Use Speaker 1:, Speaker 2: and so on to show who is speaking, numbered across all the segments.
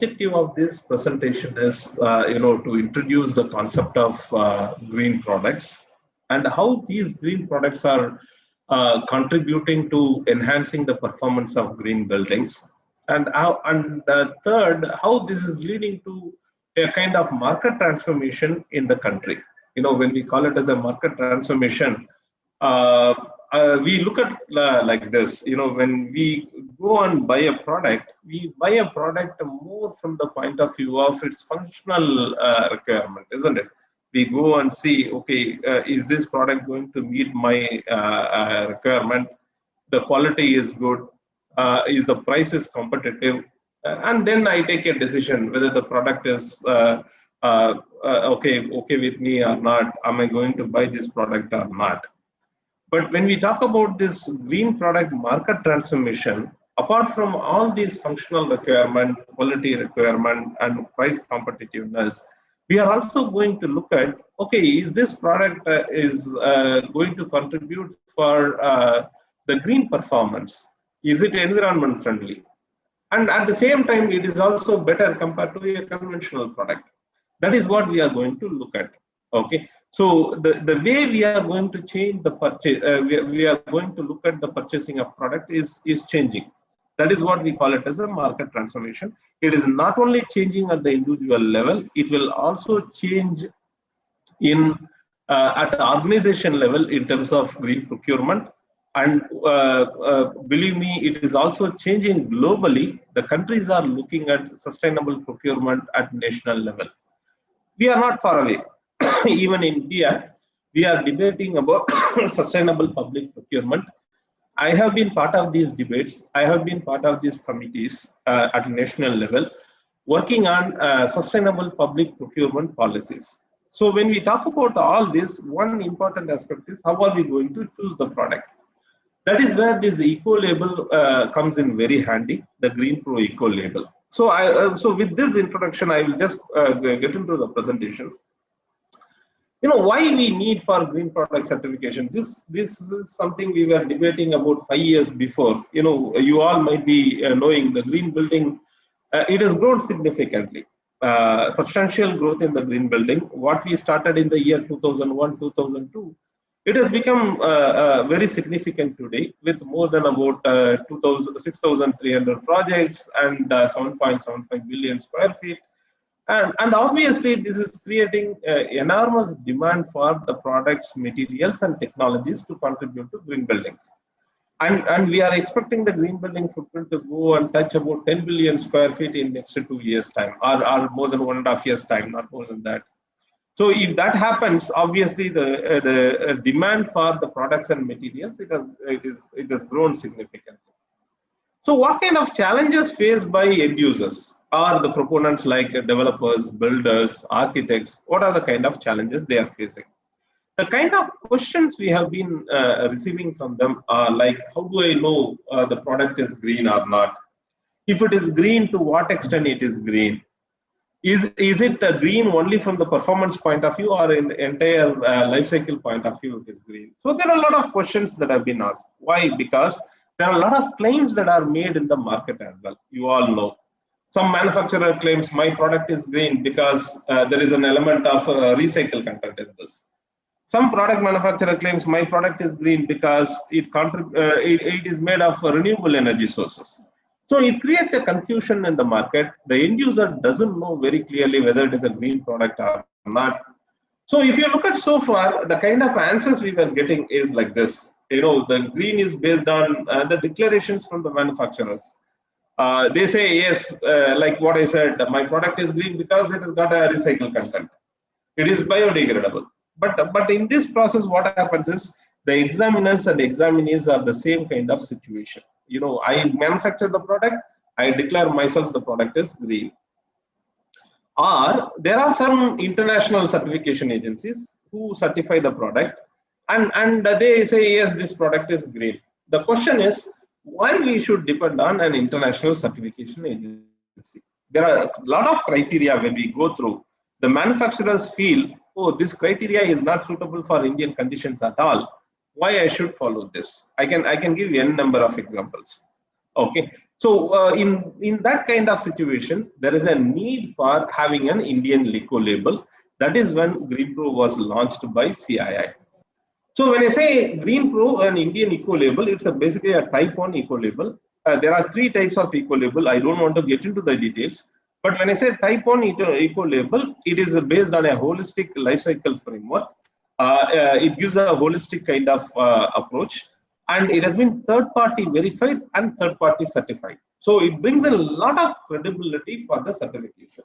Speaker 1: objective of this presentation is, to introduce the concept of green products and how these green products are contributing to enhancing the performance of green buildings, and third, how this is leading to a kind of market transformation in the country. When we call it as a market transformation, uh, we look at like this. When we go and buy a product, we buy a product more from the point of view of its functional requirement, isn't it? We go and see, okay, is this product going to meet my requirement? The quality is good, is the price is competitive, and then I take a decision whether the product is okay with me or not. Am I going to buy this product or not? But when we talk about this green product market transformation, apart from all these functional requirement, quality requirement, and price competitiveness, we are also going to look at, okay, is this product is going to contribute for the green performance? Is it environment friendly? And at the same time, it is also better compared to a conventional product. That is what we are going to look at. Okay. So the way we are going to change the purchase, we are going to look at the purchasing of product is changing. That is what we call it as a market transformation. It is not only changing at the individual level, it will also change in at the organization level in terms of green procurement. And believe me, it is also changing globally. The countries are looking at sustainable procurement at national level. We are not far away. Even in India, we are debating about sustainable public procurement. I have been part of these debates. I have been part of these committees at national level, working on sustainable public procurement policies. So when we talk about all this, one important aspect is how are we going to choose the product? That is where this eco label comes in very handy, the Green Pro Eco label. So so with this introduction, I will just get into the presentation. Why we need for green product certification. This is something we were debating about 5 years before. You all might be knowing the green building. It has grown significantly. Substantial growth in the green building. What we started in the year 2001, 2002, it has become very significant today, with more than about 6,300 projects and 7.75 billion square feet. And obviously, this is creating enormous demand for the products, materials, and technologies to contribute to green buildings. And we are expecting the green building footprint to go and touch about 10 billion square feet in next 2 years' time, or more than 1.5 years' time, not more than that. So if that happens, obviously the demand for the products and materials, it has grown significantly. So what kind of challenges faced by end users or the proponents like developers, builders, architects? What are the kind of challenges they are facing? The kind of questions we have been receiving from them are like, how do I know the product is green or not? If it is green, to what extent it is green? Is it green only from the performance point of view, or in the entire life cycle point of view it is green? So there are a lot of questions that have been asked. Why? Because there are a lot of claims that are made in the market as well. You all know. Some manufacturer claims my product is green because there is an element of recycle content in this. Some product manufacturer claims my product is green because it is made of renewable energy sources. So it creates a confusion in the market. The end user doesn't know very clearly whether it is a green product or not. So if you look at so far, the kind of answers we were getting is like this. The green is based on the declarations from the manufacturers. They say, yes, like what I said, my product is green because it has got a recycled content. It is biodegradable. But in this process, what happens is the examiners and examinees are the same kind of situation. I manufacture the product, I declare myself the product is green. Or there are some international certification agencies who certify the product, and they say, yes, this product is green. The question is, why we should depend on an international certification agency? There are a lot of criteria when we go through. The manufacturers feel, oh, this criteria is not suitable for Indian conditions at all. Why I should follow this? I can give you n number of examples. Okay, So in that kind of situation, there is a need for having an Indian eco label. That is when GreenPro was launched by CII. So when I say GreenPro and Indian eco label, it's basically a type 1 eco label. There are three types of eco label. I don't want to get into the details. But when I say type 1 eco label, it is based on a holistic life cycle framework. It gives a holistic kind of approach, and it has been third party verified and third party certified. So it brings a lot of credibility for the certification.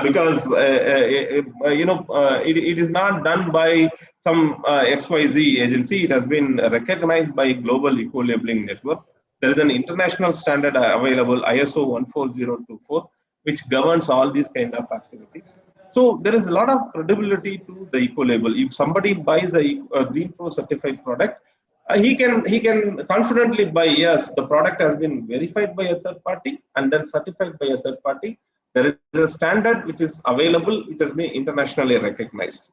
Speaker 1: Because it is not done by some XYZ agency. It has been recognized by Global Eco Labeling Network. There is an international standard available, ISO 14024, which governs all these kind of activities. So there is a lot of credibility to the eco label. If somebody buys a GreenPro certified product, he can confidently buy, yes, the product has been verified by a third party and then certified by a third party. There is a standard which is available, which has been internationally recognized.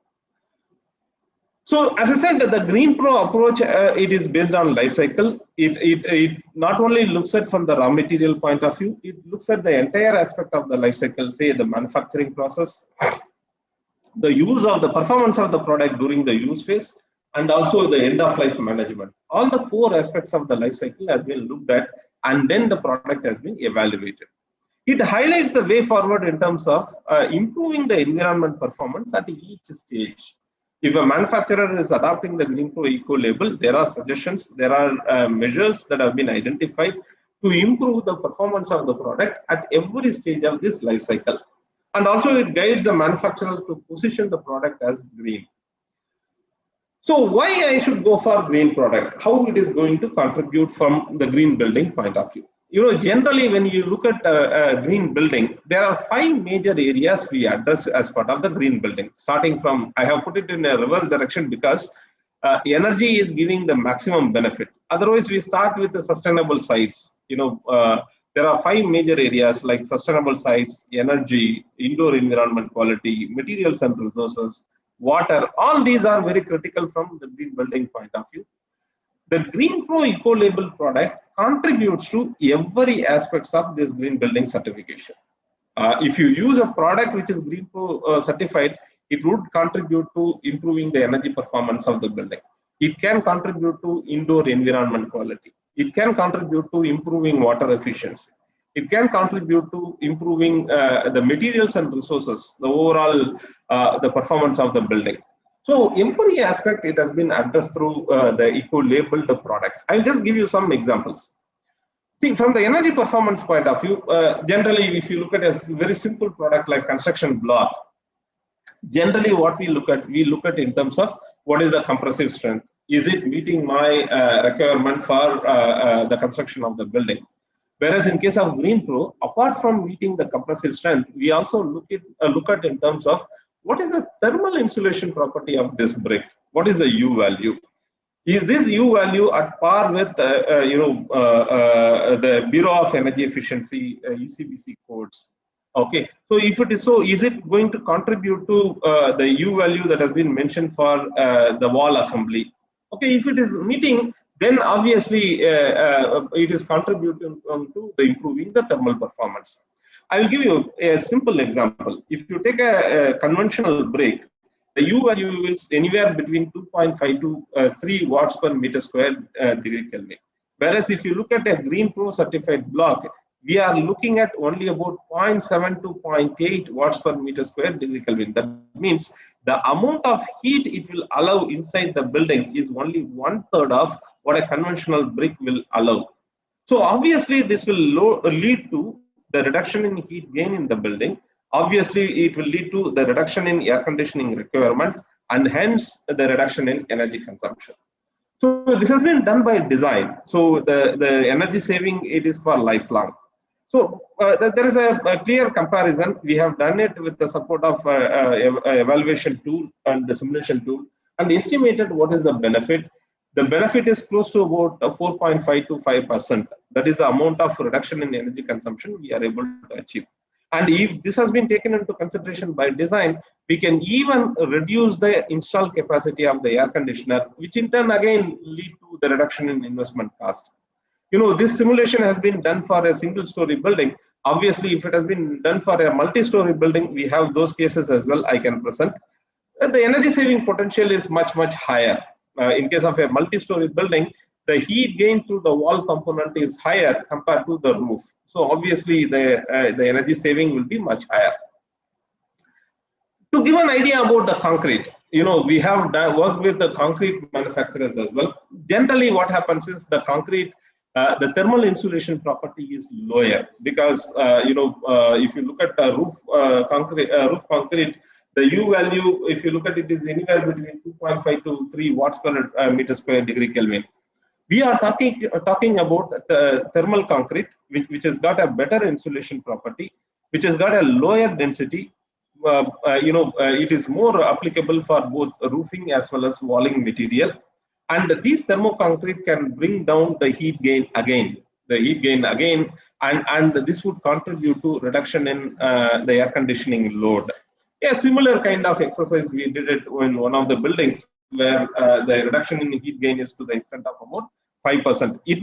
Speaker 1: So as I said, the GreenPro approach, it is based on life cycle. It not only looks at from the raw material point of view, it looks at the entire aspect of the life cycle, say the manufacturing process, the use of the performance of the product during the use phase, and also the end of life management. All the four aspects of the life cycle has been looked at, and then the product has been evaluated. It highlights the way forward in terms of improving the environment performance at each stage. If a manufacturer is adopting the GreenPro eco label, there are suggestions, there are measures that have been identified to improve the performance of the product at every stage of this life cycle. And also it guides the manufacturers to position the product as green. So why I should go for green product? How it is going to contribute from the green building point of view? Generally when you look at a green building, there are 5 major areas we address as part of the green building. Starting from, I have put it in a reverse direction because energy is giving the maximum benefit. Otherwise, we start with the sustainable sites. There are 5 major areas like sustainable sites, energy, indoor environment quality, materials and resources, water. All these are very critical from the green building point of view. The GreenPro eco label product contributes to every aspects of this green building certification. If you use a product which is GreenPro certified, it would contribute to improving the energy performance of the building. It can contribute to indoor environment quality. It can contribute to improving water efficiency. It can contribute to improving the materials and resources, the overall the performance of the building. So every aspect, it has been addressed through the eco-labeled products. I'll just give you some examples. See, from the energy performance point of view, generally, if you look at a very simple product like construction block, generally what we look at in terms of what is the compressive strength. Is it meeting my requirement for the construction of the building? Whereas in case of GreenPro, apart from meeting the compressive strength, we also look at in terms of what is the thermal insulation property of this brick? What is the U value? Is this U value at par with the Bureau of Energy Efficiency ECBC codes? Okay, so if it is so, is it going to contribute to the U value that has been mentioned for the wall assembly? Okay, if it is meeting, then obviously it is contributing to the improving the thermal performance. I will give you a simple example. If you take a conventional brick, the U value is anywhere between 2.5 to 3 watts per meter square degree Kelvin. Whereas if you look at a GreenPro certified block, we are looking at only about 0.7 to 0.8 watts per meter square degree Kelvin. That means the amount of heat it will allow inside the building is only 1/3 of what a conventional brick will allow. So obviously this will lead to the reduction in heat gain in the building. Obviously it will lead to the reduction in air conditioning requirement and hence the reduction in energy consumption. So this has been done by design. So the energy saving, it is for lifelong. So there is a clear comparison. We have done it with the support of evaluation tool and the simulation tool and estimated what is the benefit. The benefit is close to about 4.5 to 5%. That is the amount of reduction in energy consumption we are able to achieve. And if this has been taken into consideration by design, we can even reduce the installed capacity of the air conditioner, which in turn again lead to the reduction in investment cost. This simulation has been done for a single story building. Obviously, if it has been done for a multi-story building, we have those cases as well I can present. The energy saving potential is much, much higher. In case of a multi-story building, the heat gain through the wall component is higher compared to the roof. So obviously, the energy saving will be much higher. To give an idea about the concrete, we have worked with the concrete manufacturers as well. Generally, what happens is the concrete, the thermal insulation property is lower because if you look at the roof concrete, the U value, if you look at it, is anywhere between 2.5 to 3 watts per meter square degree Kelvin. We are talking about the thermal concrete, which has got a better insulation property, which has got a lower density. It is more applicable for both roofing as well as walling material. And these thermoconcrete can bring down the heat gain again. And this would contribute to reduction in the air conditioning load. A similar kind of exercise we did it in one of the buildings where the reduction in heat gain is to the extent of about 5%. It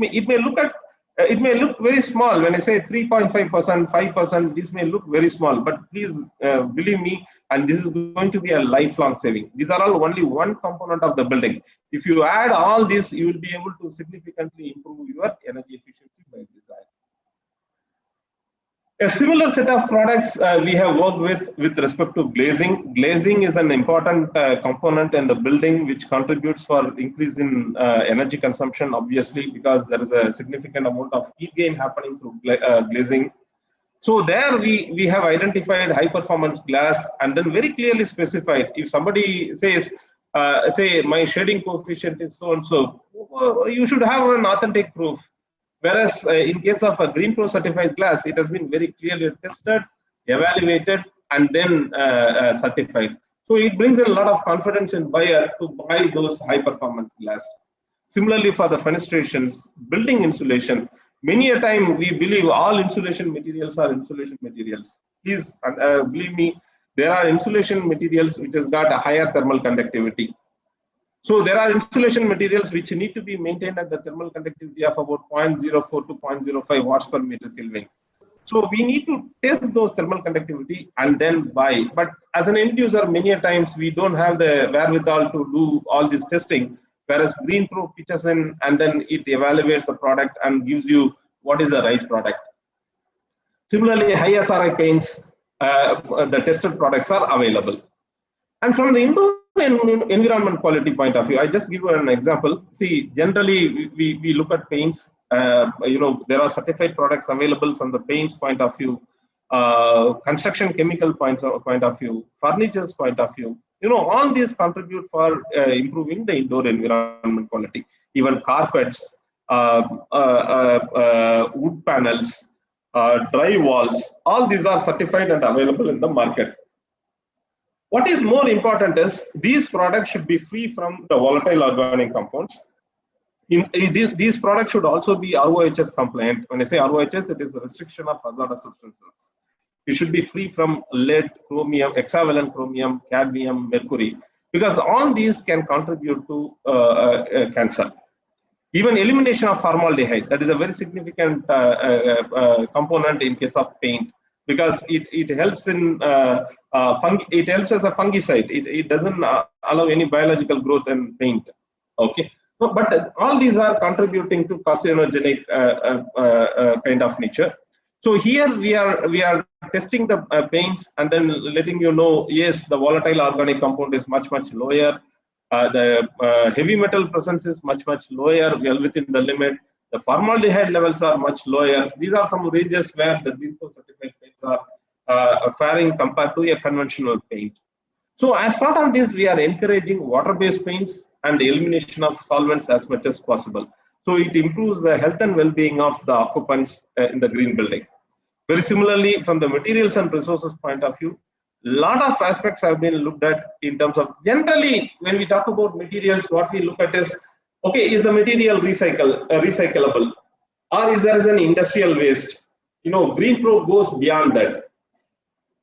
Speaker 1: may look very small. When I say 3.5%, 5%, this may look very small, but please believe me, and this is going to be a lifelong saving. These are all only one component of the building. If you add all this, you will be able to significantly improve your energy efficiency by design. A similar set of products we have worked with respect to glazing. Glazing is an important component in the building which contributes for increase in energy consumption, obviously, because there is a significant amount of heat gain happening through glazing. So there we have identified high performance glass and then very clearly specified. If somebody says, say my shading coefficient is so and so, you should have an authentic proof. Whereas in case of a GreenPro certified glass, it has been very clearly tested, evaluated, and then certified. So it brings a lot of confidence in buyer to buy those high performance glass. Similarly, for the fenestrations, building insulation, many a time we believe all insulation materials are insulation materials. Please believe me, there are insulation materials which has got a higher thermal conductivity. So there are insulation materials which need to be maintained at the thermal conductivity of about 0.04 to 0.05 watts per meter Kelvin. So we need to test those thermal conductivity and then buy. But as an end user, many a times we don't have the wherewithal to do all this testing, whereas GreenPro pitches in and then it evaluates the product and gives you what is the right product. Similarly, high SRI paints, the tested products are available. And from the indoor environment quality point of view, I just give you an example. See, generally we look at paints. There are certified products available from the paints point of view, construction chemical point of view, furniture's point of view. All these contribute for improving the indoor environment quality. Even carpets, wood panels, dry walls, all these are certified and available in the market. What is more important is these products should be free from the volatile organic compounds. These products should also be RoHS compliant. When I say RoHS, it is a restriction of hazardous substances. It should be free from lead, chromium, hexavalent chromium, cadmium, mercury, because all these can contribute to cancer. Even elimination of formaldehyde, that is a very significant component in case of paint, because it helps in it helps as a fungicide. It doesn't allow any biological growth in paint. Okay, so, but all these are contributing to carcinogenic kind of nature. So here we are testing the paints and then letting you know, yes, the volatile organic compound is much lower. The heavy metal presence is much lower, well within the limit. The formaldehyde levels are much lower. These are some ranges where the GreenPro certified paints are faring compared to a conventional paint. So as part of this, we are encouraging water-based paints and the elimination of solvents as much as possible. So it improves the health and well-being of the occupants in the green building. Very similarly, from the materials and resources point of view, a lot of aspects have been looked at in terms of, generally, when we talk about materials, what we look at is, okay, is the material recyclable, or is there an industrial waste? GreenPro goes beyond that.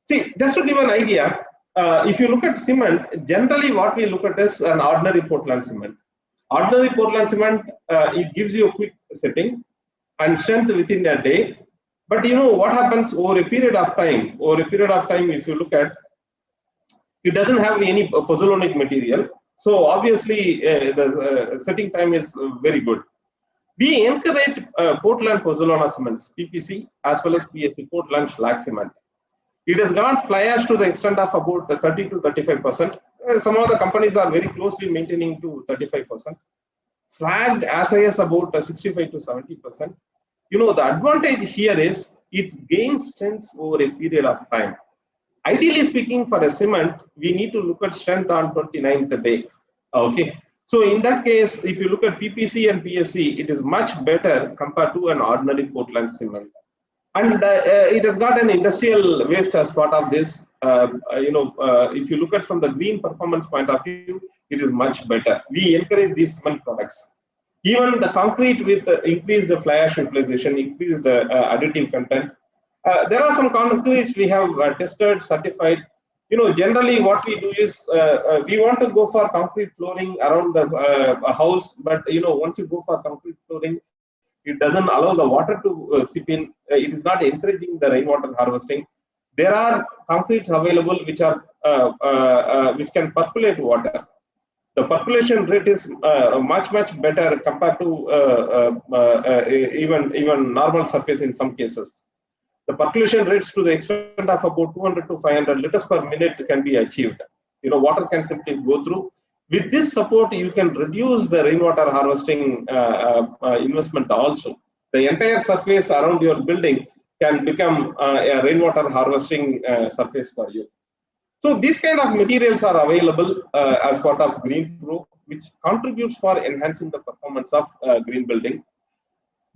Speaker 1: See, just to give an idea, if you look at cement, generally what we look at is an ordinary Portland cement. Ordinary Portland cement, it gives you a quick setting. and strength within a day. But you know what happens over a period of time? Over a period of time, if you look at, it doesn't have any pozzolanic material. So obviously, the setting time is very good. We encourage Portland pozzolana cements, PPC, as well as PSC, Portland slag cement. It has got fly ash to the extent of about 30 to 35%. Some of the companies are very closely maintaining to 35%. Slag as high as about 65 to 70%. You know, the advantage here is it gains strength over a period of time. Ideally speaking, for a cement, we need to look at strength on 29th day. Okay. So in that case, if you look at PPC and PSC, it is much better compared to an ordinary Portland cement. And it has got an industrial waste as part of this. If you look at from the green performance point of view, it is much better. We encourage these cement products. Even the concrete with increased fly ash utilization, increased additive content. There are some concretes we have tested, certified. You know, generally what we do is we want to go for concrete flooring around the house, but you know, once you go for concrete flooring, it doesn't allow the water to seep in. It is not encouraging the rainwater harvesting. There are concretes available which are which can percolate water. The percolation rate is much better compared to even normal surface in some cases. The percolation rates to the extent of about 200 to 500 liters per minute can be achieved. You know, water can simply go through. With this support, you can reduce the rainwater harvesting investment also. The entire surface around your building can become a rainwater harvesting surface for you. So these kind of materials are available as part of GreenPro, which contributes for enhancing the performance of green building.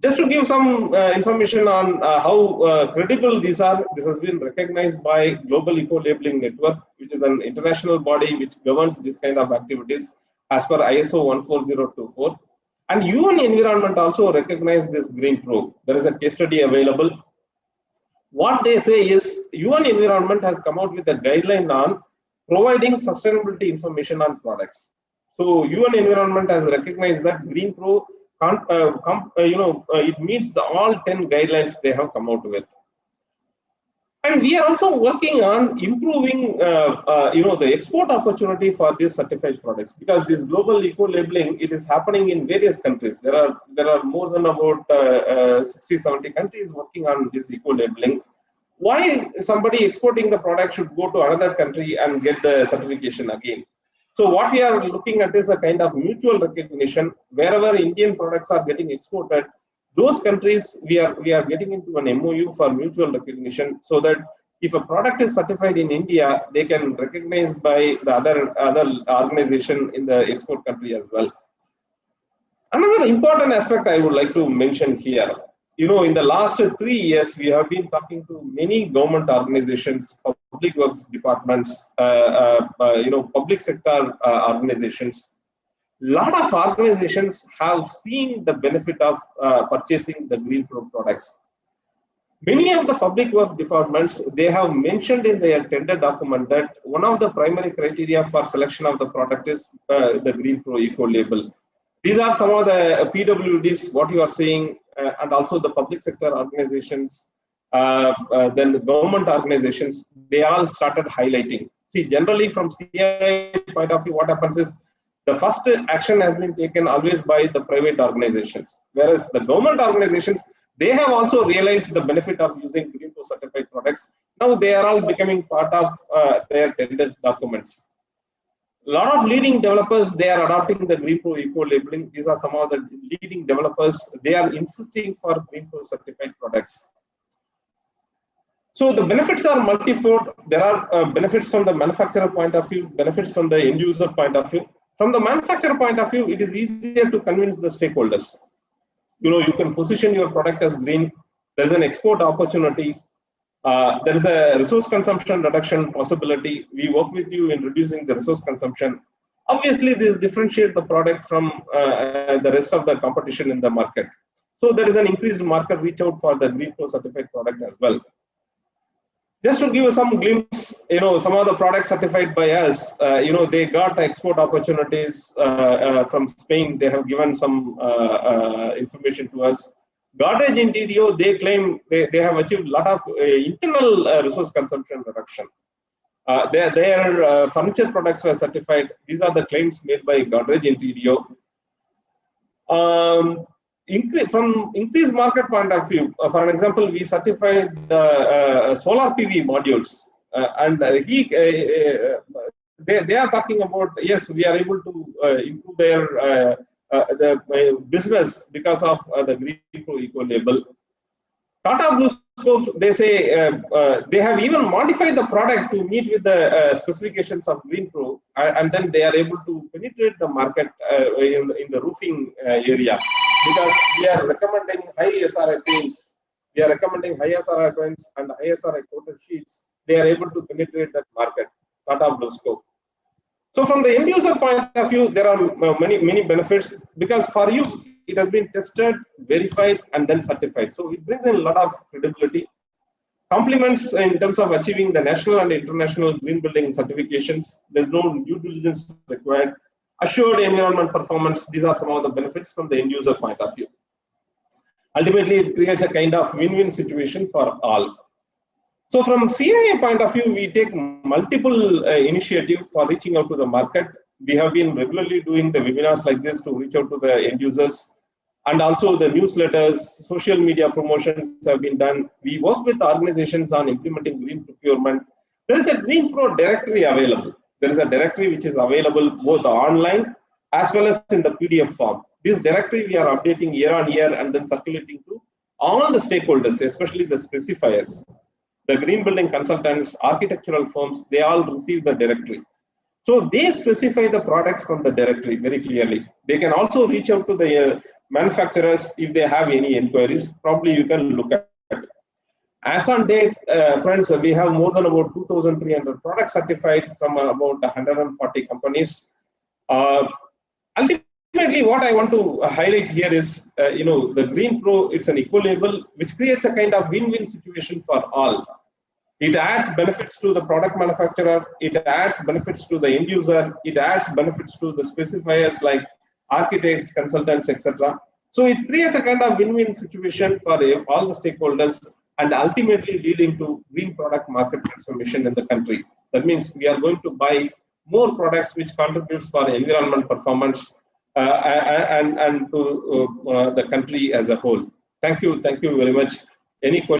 Speaker 1: Just to give some information on how credible these are, this has been recognized by Global Eco Labeling Network, which is an international body which governs this kind of activities as per ISO 14024. And UN Environment also recognized this GreenPro. There is a case study available. What they say is UN Environment has come out with a guideline on providing sustainability information on products. So UN Environment has recognized that GreenPro it meets all 10 guidelines they have come out with. And we are also working on improving, the export opportunity for these certified products, because this global eco labeling, it is happening in various countries. There are more than about 60, 70 countries working on this eco labeling. Why somebody exporting the product should go to another country and get the certification again? So what we are looking at is a kind of mutual recognition. Wherever Indian products are getting exported, those countries we are getting into an MOU for mutual recognition, so that if a product is certified in India, they can recognize by the other organization in the export country as well. Another important aspect I would like to mention here. You know, in the last 3 years, we have been talking to many government organizations, public works departments, public sector organizations. A lot of organizations have seen the benefit of purchasing the GreenPro products. Many of the public work departments, they have mentioned in their tender document that one of the primary criteria for selection of the product is the GreenPro Eco Label. These are some of the PWDs, what you are saying, and also the public sector organizations, then the government organizations, they all started highlighting. See, generally from CI point of view, what happens is the first action has been taken always by the private organizations, whereas the government organizations, they have also realized the benefit of using GreenPro certified products. Now they are all becoming part of their tender documents. A lot of leading developers, they are adopting the GreenPro Eco Labeling. These are some of the leading developers. They are insisting for GreenPro certified products. So the benefits are multifold. There are benefits from the manufacturer point of view, benefits from the end user point of view. From the manufacturer point of view, it is easier to convince the stakeholders. You know, you can position your product as green. There is an export opportunity. There is a resource consumption reduction possibility. We work with you in reducing the resource consumption. Obviously, this differentiates the product from the rest of the competition in the market. So there is an increased market reach out for the GreenPro certified product as well. Just to give you some glimpse, you know, some of the products certified by us, they got export opportunities from Spain. They have given some information to us. Godrej Interior, they claim they have achieved a lot of internal resource consumption reduction. Their furniture products were certified. These are the claims made by Godrej Interior. From increased market point of view, for an example, we certified solar PV modules, and they are talking about, yes, we are able to improve their business because of the Green Pro Eco label. Tata BlueScope, they say they have even modified the product to meet with the specifications of Green Pro, and then they are able to penetrate the market in the roofing area, because we are recommending high SRI paints, we are recommending high SRI paints and high SRI coated sheets. They are able to penetrate that market, Tata BlueScope. So from the end user point of view, there are many benefits, because for you, it has been tested, verified, and then certified. So it brings in a lot of credibility. Compliments in terms of achieving the national and international green building certifications. There's no due diligence required. Assured environment performance. These are some of the benefits from the end user point of view. Ultimately, it creates a kind of win-win situation for all. So from CII point of view, we take multiple initiatives for reaching out to the market. We have been regularly doing the webinars like this to reach out to the end users, and also the newsletters, social media promotions have been done. We work with organizations on implementing green procurement. There is a Green Pro directory available. There is a directory which is available both online as well as in the PDF form. This directory we are updating year on year and then circulating to all the stakeholders, especially the specifiers. The green building consultants, architectural firms, they all receive the directory. So they specify the products from the directory very clearly. They can also reach out to the manufacturers if they have any inquiries. Probably you can look at it. As on date, friends, we have more than about 2,300 products certified from about 140 companies. Ultimately, what I want to highlight here is, the Green Pro, it's an eco label, which creates a kind of win-win situation for all. It adds benefits to the product manufacturer, it adds benefits to the end user, it adds benefits to the specifiers like architects, consultants, etc. So it creates a kind of win-win situation for all the stakeholders, and ultimately leading to green product market transformation in the country. That means we are going to buy more products which contributes for environment performance and to the country as a whole. Thank you very much. Any questions?